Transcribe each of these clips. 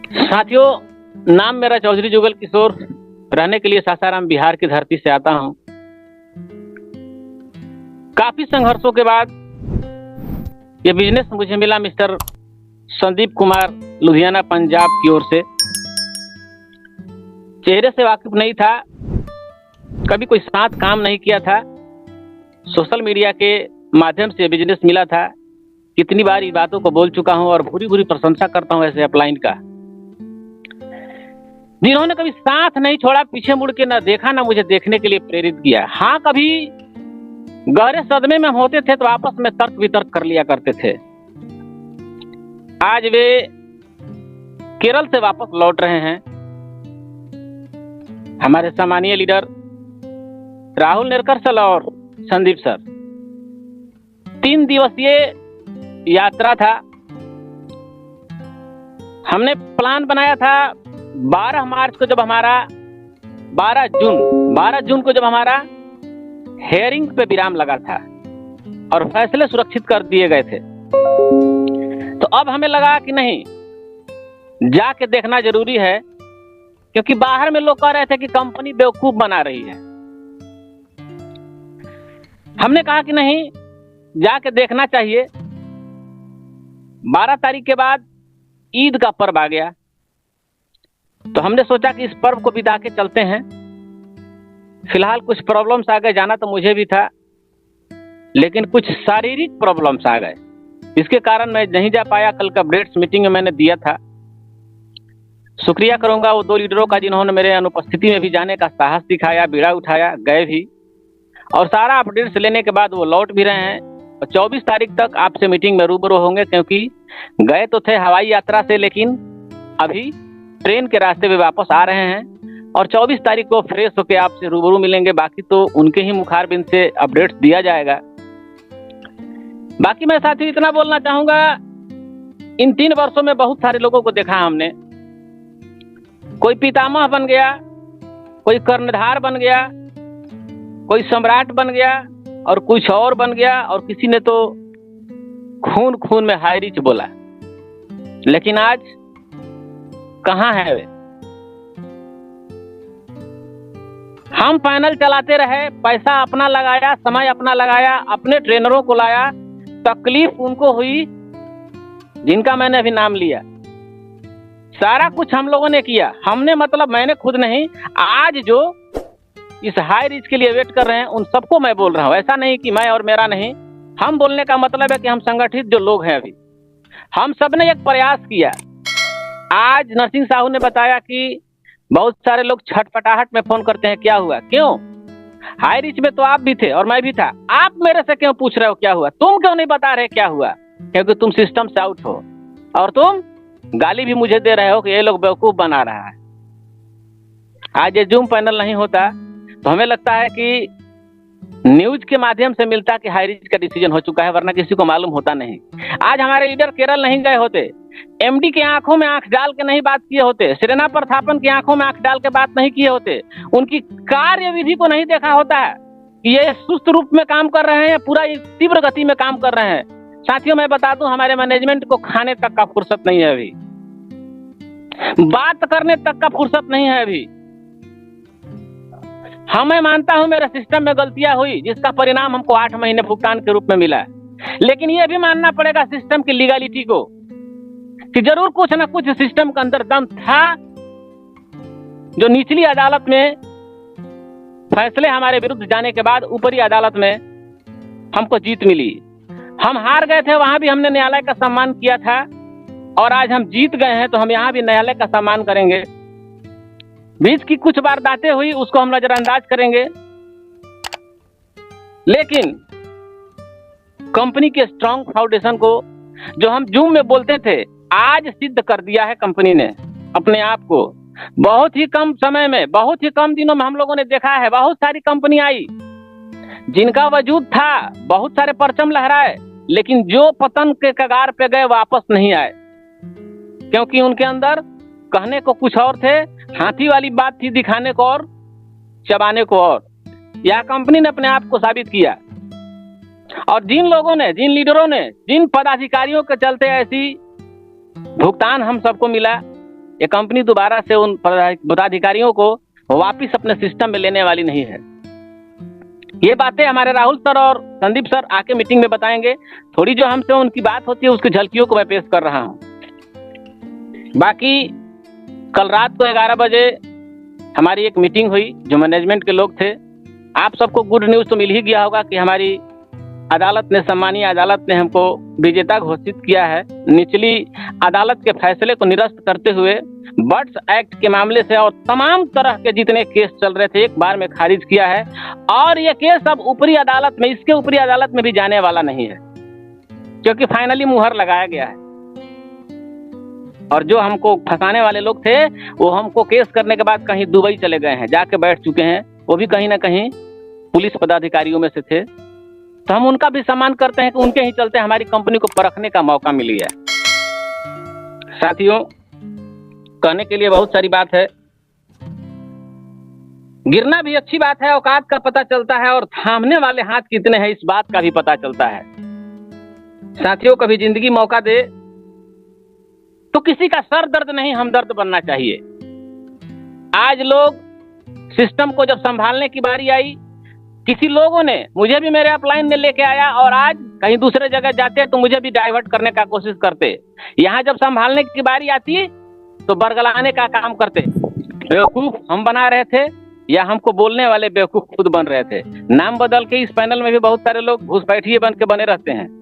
साथियों, नाम मेरा चौधरी जुगल किशोर, रहने के लिए सासाराम बिहार की धरती से आता हूं। काफी संघर्षों के बाद ये बिजनेस मुझे मिला मिस्टर संदीप कुमार, लुधियाना पंजाब की ओर से। चेहरे से वाकिफ नहीं था, कभी कोई साथ काम नहीं किया था। सोशल मीडिया के माध्यम से बिजनेस मिला था। कितनी बार इन बातों को बोल चुका हूं और भूरी भूरी प्रशंसा करता हूं ऐसे अपलाइन का, जिन्होंने कभी साथ नहीं छोड़ा, पीछे मुड़ के न देखा, न मुझे देखने के लिए प्रेरित किया। हाँ, कभी गहरे सदमे में होते थे तो आपस में तर्क वितर्क कर लिया करते थे। आज वे केरल से वापस लौट रहे हैं। हमारे सम्मानीय लीडर राहुल नेरकर सर और संदीप सर, 3 दिवसीय यात्रा था। हमने प्लान बनाया था 12 मार्च को, जब हमारा 12 जून को जब हमारा हेयरिंग पे विराम लगा था और फैसले सुरक्षित कर दिए गए थे, तो अब हमें लगा कि नहीं, जाके देखना जरूरी है, क्योंकि बाहर में लोग कह रहे थे कि कंपनी बेवकूफ बना रही है। हमने कहा कि नहीं, जाके देखना चाहिए। 12 तारीख के बाद ईद का पर्व आ गया, तो हमने सोचा कि इस पर्व को बिता के चलते हैं। फिलहाल कुछ प्रॉब्लम्स आ गए, जाना तो मुझे भी था, लेकिन कुछ शारीरिक प्रॉब्लम्स आ गए, इसके कारण मैं नहीं जा पाया। कल का अपडेट्स मीटिंग में मैंने दिया था। शुक्रिया करूंगा वो 2 लीडरों का, जिन्होंने मेरे अनुपस्थिति में भी जाने का साहस दिखाया, बीड़ा उठाया, गए भी, और सारा अपडेट्स लेने के बाद वो लौट भी रहे हैं। और 24 तारीख तक आपसे मीटिंग में रूबरू होंगे, क्योंकि गए तो थे हवाई यात्रा से, लेकिन अभी ट्रेन के रास्ते में वापस आ रहे हैं। और 24 तारीख को फ्रेश होकर आपसे रूबरू मिलेंगे। बाकी तो उनके ही मुखारबिंद से अपडेट्स दिया जाएगा। बाकी मैं साथी इतना बोलना चाहूंगा, इन 3 वर्षों में बहुत सारे लोगों को देखा हमने। कोई पितामह बन गया, कोई कर्णधार बन गया, कोई सम्राट बन गया, और कुछ और बन गया, और किसी ने तो खून खून में हाय रिच बोला। लेकिन आज कहां है वे? हम पैनल चलाते रहे, पैसा अपना लगाया, समय अपना लगाया, अपने ट्रेनरों को लाया। तकलीफ उनको हुई जिनका मैंने अभी नाम लिया। सारा कुछ हम लोगों ने किया। हमने मतलब मैंने खुद नहीं, आज जो इस हाई रिच के लिए वेट कर रहे हैं उन सबको मैं बोल रहा हूं। ऐसा नहीं कि मैं और मेरा नहीं, हम बोलने का मतलब है कि हम संगठित जो लोग हैं, अभी हम सब ने एक प्रयास किया। आज नरसिंह साहू ने बताया कि बहुत सारे लोग छटपटाहट में फोन करते हैं, क्या हुआ, क्यों? हाई रिच में तो आप भी थे और मैं भी था। आप मेरे से क्यों पूछ रहे हो क्या हुआ? तुम क्यों नहीं बता रहे क्या हुआ? क्योंकि तुम सिस्टम से आउट हो, और तुम गाली भी मुझे दे रहे हो कि ये लोग बेवकूफ बना रहा है। आज ये जूम पैनल नहीं होता तो हमें लगता है कि न्यूज के माध्यम से मिलता कि हाई रिच का डिसीजन हो चुका है, वरना किसी को मालूम होता नहीं। आज हमारे लीडर केरल नहीं गए होते, एमडी के आंखों में आंख डाल के नहीं बात किए होते, सेरेना प्रथापन की आंखों में आंख डाल के बात नहीं किए होते, उनकी कार्य विधि को नहीं देखा होता है कि ये सुस्त रूप में काम कर रहे हैं, पूरा तीव्र गति में काम कर रहे हैं। साथियों, मैं बता दूं, हमारे मैनेजमेंट को खाने तक का फुर्सत नहीं है अभी, बात करने तक का फुर्सत नहीं है अभी। हाँ, मैं मानता हूं मेरे सिस्टम में गलतियां हुई, जिसका परिणाम हमको 8 महीने भुगतान के रूप में मिला है। लेकिन यह भी मानना पड़ेगा सिस्टम की लीगलिटी को, कि जरूर कुछ ना कुछ सिस्टम के अंदर दम था, जो निचली अदालत में फैसले हमारे विरुद्ध जाने के बाद ऊपरी अदालत में हमको जीत मिली। हम हार गए थे, वहां भी हमने न्यायालय का सम्मान किया था, और आज हम जीत गए हैं तो हम यहां भी न्यायालय का सम्मान करेंगे। बीच की कुछ वारदातें हुई, उसको हम नजरअंदाज करेंगे, लेकिन कंपनी के स्ट्रांग फाउंडेशन को, जो हम जूम में बोलते थे, आज सिद्ध कर दिया है कंपनी ने अपने आप को। बहुत ही कम समय में, बहुत ही कम दिनों में हम लोगों ने देखा है, बहुत सारी कंपनी आई जिनका वजूद था, बहुत सारे परचम लहराए, लेकिन जो पतन के कगार पे गए वापस नहीं आए, क्योंकि उनके अंदर कहने को कुछ और थे, हाथी वाली बात थी, दिखाने को और चबाने को और। यह कंपनी ने अपने आप को साबित किया, और जिन लोगों ने, जिन लीडरों ने, जिन पदाधिकारियों के चलते ऐसी भुगतान हम सबको मिला, ये कंपनी दोबारा से उन पदाधिकारियों को वापिस अपने सिस्टम में लेने वाली नहीं है। ये बातें हमारे राहुल सर और संदीप सर आके मीटिंग में बताएंगे। थोड़ी जो हमसे उनकी बात होती है उसकी झलकियों को मैं पेश कर रहा हूँ। बाकी कल रात को 11 बजे हमारी एक मीटिंग हुई, जो मैनेजमेंट के लोग थे। आप सबको गुड न्यूज़ तो मिल ही गया होगा कि हमारी अदालत ने, सम्मानीय अदालत ने हमको विजेता घोषित किया है। निचली अदालत के फैसले को निरस्त करते हुए बर्ड्स एक्ट के मामले से और तमाम तरह के जितने केस चल रहे थे एक बार में खारिज किया है। और ये केस अब ऊपरी अदालत में, इसके ऊपरी अदालत में भी जाने वाला नहीं है, क्योंकि फाइनली मुहर लगाया गया है। और जो हमको फंसाने वाले लोग थे वो हमको केस करने के बाद कहीं दुबई चले गए हैं, जाके बैठ चुके हैं। वो भी कहीं ना कहीं पुलिस पदाधिकारियों में से थे। तो हम उनका भी सम्मान करते हैं कि उनके ही चलते हमारी कंपनी को परखने का मौका मिली है। साथियों, कहने के लिए बहुत सारी बात है। गिरना भी अच्छी बात है, औकात का पता चलता है, और थामने वाले हाथ कितने हैं इस बात का भी पता चलता है। साथियों, कभी जिंदगी मौका दे तो किसी का सर दर्द नहीं हमदर्द बनना चाहिए। आज लोग सिस्टम को जब संभालने की बारी आई, किसी लोगों ने मुझे भी मेरे अपलाइन में लेके आया, और आज कहीं दूसरे जगह जाते तो मुझे भी डाइवर्ट करने का कोशिश करते। यहाँ जब संभालने की बारी आती तो बरगलाने का काम करते। बेवकूफ हम बना रहे थे या हमको बोलने वाले बेवकूफ खुद बन रहे थे। नाम बदल के इस पैनल में भी बहुत सारे लोग घुसपैठिए बन के बने रहते हैं।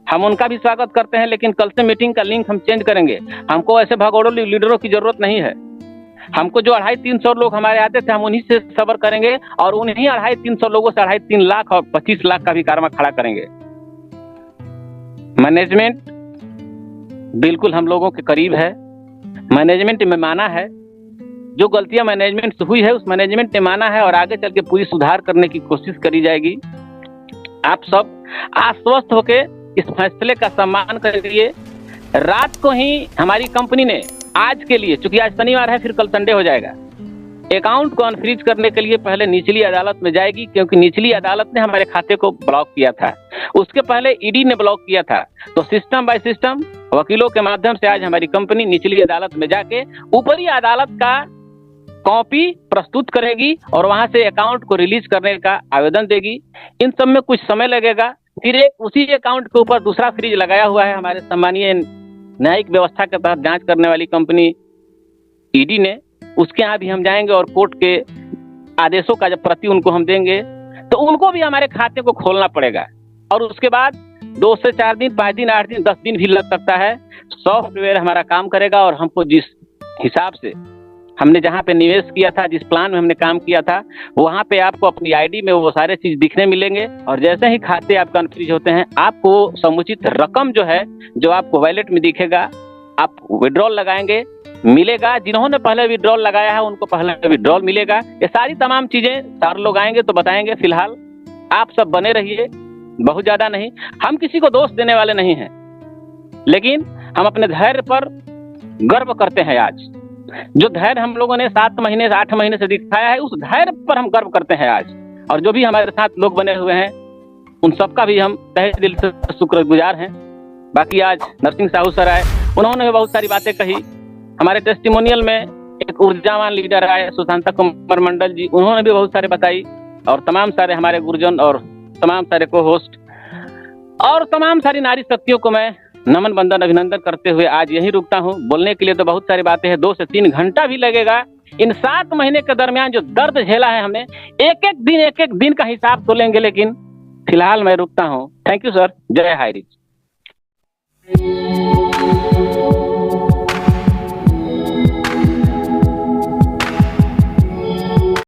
हम उनका भी स्वागत करते हैं, लेकिन कल से मीटिंग का लिंक हम चेंज करेंगे। हमको ऐसे भगोड़ों लीडरों की जरूरत नहीं है। हमको जो 250-300 लोग हमारे आते थे, हम उन्हीं से सबर करेंगे, और उन्हीं 250-300 लोगों से 2.5-3 लाख और 25 लाख का भी कारवा खड़ा करेंगे। मैनेजमेंट बिल्कुल हम लोगों के करीब है। मैनेजमेंट में माना है, जो गलतियां मैनेजमेंट से हुई है उस मैनेजमेंट ने माना है, और आगे चल के पूरी सुधार करने की कोशिश करी जाएगी। आप सब आश्वस्त होके इस फैसले का सम्मान करिए। रात को ही हमारी कंपनी ने आज के लिए, चूंकि आज शनिवार है, फिर कल संडे हो जाएगा, अकाउंट को अनफ्रीज करने के लिए पहले निचली अदालत में जाएगी, क्योंकि निचली अदालत ने हमारे खाते को ब्लॉक किया था। उसके पहले ईडी ने ब्लॉक किया था। तो सिस्टम बाय सिस्टम वकीलों के माध्यम से आज हमारी कंपनी निचली अदालत में जाके ऊपरी अदालत का कॉपी प्रस्तुत करेगी और वहां से अकाउंट को रिलीज करने का आवेदन देगी। इन सब में कुछ समय लगेगा। फिर एक उसी अकाउंट के ऊपर दूसरा फ्रीज लगाया हुआ है हमारे सम्मानीय न्यायिक व्यवस्था के तहत जांच करने वाली कंपनी ईडी ने। उसके यहाँ भी हम जाएंगे और कोर्ट के आदेशों का जब प्रति उनको हम देंगे तो उनको भी हमारे खाते को खोलना पड़ेगा। और उसके बाद 2 से 4 दिन, 5 दिन, 8 दिन, 10 दिन भी लग सकता है। सॉफ्टवेयर हमारा काम करेगा और हमको जिस हिसाब से हमने जहाँ पे निवेश किया था, जिस प्लान में हमने काम किया था, वहाँ पे आपको अपनी आईडी में वो सारे चीज दिखने मिलेंगे। और जैसे ही खाते आपका अनफ्रीज होते हैं, आपको समुचित रकम जो है, जो आपको वॉलेट में दिखेगा, आप विड्रॉल लगाएंगे, मिलेगा। जिन्होंने पहले विड्रॉल लगाया है उनको पहले विड्रॉल मिलेगा। ये सारी तमाम चीजें सर लोग आएंगे तो बताएंगे। फिलहाल आप सब बने रहिए, बहुत ज्यादा नहीं। हम किसी को दोष देने वाले नहीं हैं, लेकिन हम अपने धैर्य पर गर्व करते हैं। आज जो धैर्य हम लोगों ने 7 महीने से 8 महीने से दिखाया है, उस धैर्य पर हम गर्व करते हैं आज। और जो भी हमारे साथ लोग बने हुए हैं उन सबका भी हम तहे दिल से शुक्रगुजार हैं। बाकी आज नरसिंह साहू सर आए, उन्होंने भी बहुत सारी बातें कही। हमारे टेस्टिमोनियल में एक ऊर्जावान लीडर आए, सुशांता कुमार मंडल जी, उन्होंने भी बहुत सारे बताई। और तमाम सारे हमारे गुरुजन और तमाम सारे को होस्ट और तमाम सारी नारी शक्तियों को मैं नमन बंदन अभिनंदन करते हुए आज यही रुकता हूँ। बोलने के लिए तो बहुत सारी बातें हैं, 2 से 3 घंटा भी लगेगा। इन 7 महीने के दरमियान जो दर्द झेला है हमने, एक एक दिन का हिसाब तो लेंगे, लेकिन फिलहाल मैं रुकता हूँ। Thank you sir. जय हाई रिच।